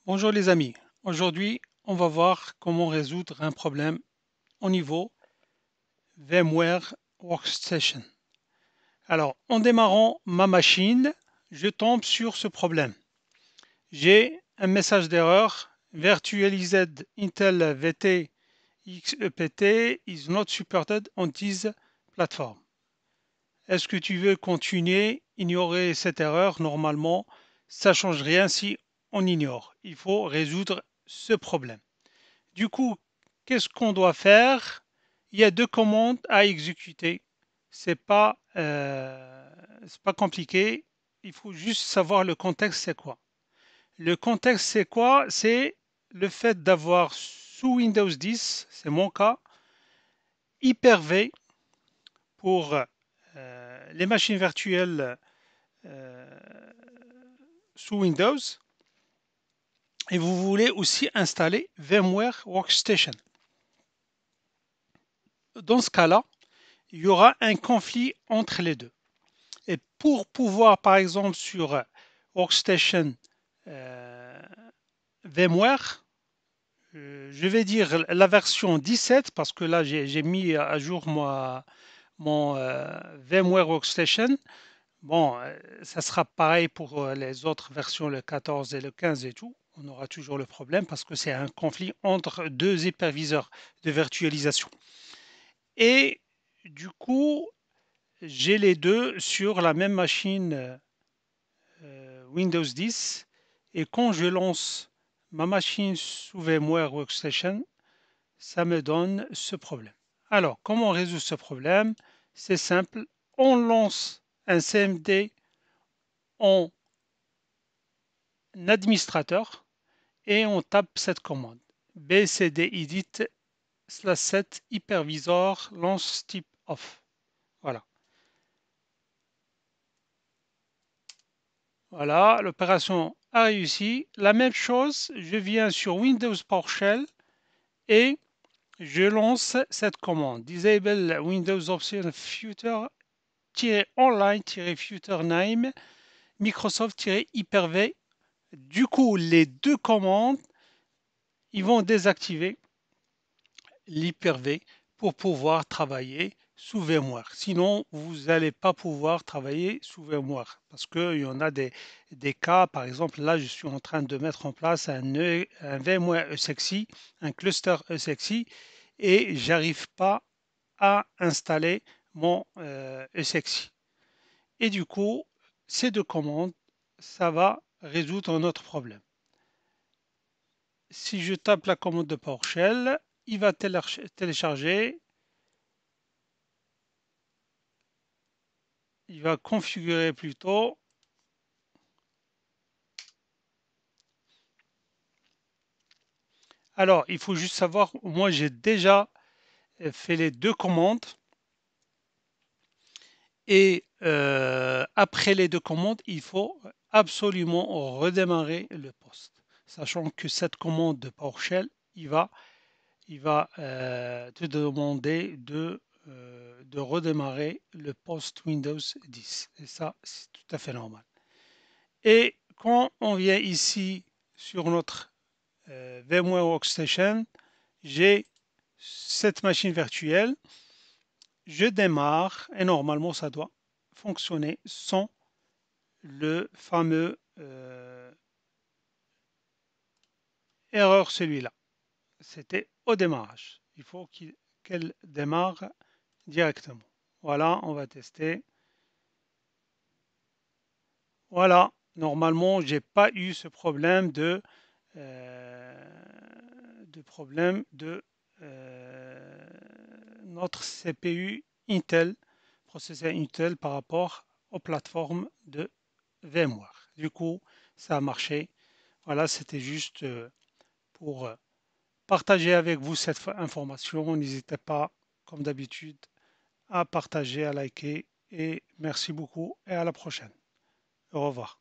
Bonjour les amis, aujourd'hui on va voir comment résoudre un problème au niveau VMware Workstation. Alors en démarrant ma machine, je tombe sur ce problème. J'ai un message d'erreur Virtualized Intel VT XEPT is not supported on this platform. Est-ce que tu veux continuer, ignorer cette erreur? Normalement, ça ne change rien si on ignore. Il faut résoudre ce problème. Du coup, qu'est-ce qu'on doit faire? Il y a deux commandes à exécuter. C'est pas compliqué. Il faut juste savoir le contexte, c'est quoi. Le contexte, c'est quoi? C'est le fait d'avoir sous Windows 10, c'est mon cas, Hyper-V pour les machines virtuelles sous Windows. Et vous voulez aussi installer VMware Workstation. Dans ce cas-là, il y aura un conflit entre les deux. Et pour pouvoir, par exemple, sur Workstation VMware, je vais dire la version 17, parce que là, j'ai mis à jour mon VMware Workstation. Bon, ça sera pareil pour les autres versions, le 14 et le 15 et tout. On aura toujours le problème parce que c'est un conflit entre deux hyperviseurs de virtualisation. Et du coup, j'ai les deux sur la même machine Windows 10 et quand je lance ma machine sous VMware Workstation, ça me donne ce problème. Alors, comment on résout ce problème? C'est simple, on lance un CMD en administrateur et on tape cette commande bcdedit/set hypervisor lance type off. Voilà. Voilà, l'opération a réussi. La même chose, je viens sur Windows PowerShell et je lance cette commande disable Windows Option Future-online-future name Microsoft-Hyper-V. Du coup, les deux commandes, ils vont désactiver l'Hyper-V pour pouvoir travailler sous VMware. Sinon, vous n'allez pas pouvoir travailler sous VMware parce qu'il y en a des cas. Par exemple, là, je suis en train de mettre en place un VMware ESXi, un cluster ESXi, et j'arrive pas à installer mon ESXi. Et du coup, ces deux commandes, ça va résoudre notre problème. Si je tape la commande de PowerShell, il va télécharger, il va configurer plutôt. Alors, il faut juste savoir, moi j'ai déjà fait les deux commandes et après les deux commandes, il faut absolument redémarrer le poste, sachant que cette commande de PowerShell, il va te demander de redémarrer le poste Windows 10 et ça, c'est tout à fait normal. Et quand on vient ici sur notre VMware Workstation, j'ai cette machine virtuelle, je démarre et normalement ça doit fonctionner sans le fameux erreur celui-là. C'était au démarrage. Il faut qu'elle démarre directement. Voilà, on va tester. Voilà, normalement, j'ai pas eu ce problème de notre CPU Intel, processeur Intel par rapport aux plateformes de VMware. Du coup, ça a marché. Voilà, c'était juste pour partager avec vous cette information. N'hésitez pas, comme d'habitude, à partager, à liker et merci beaucoup et à la prochaine. Au revoir.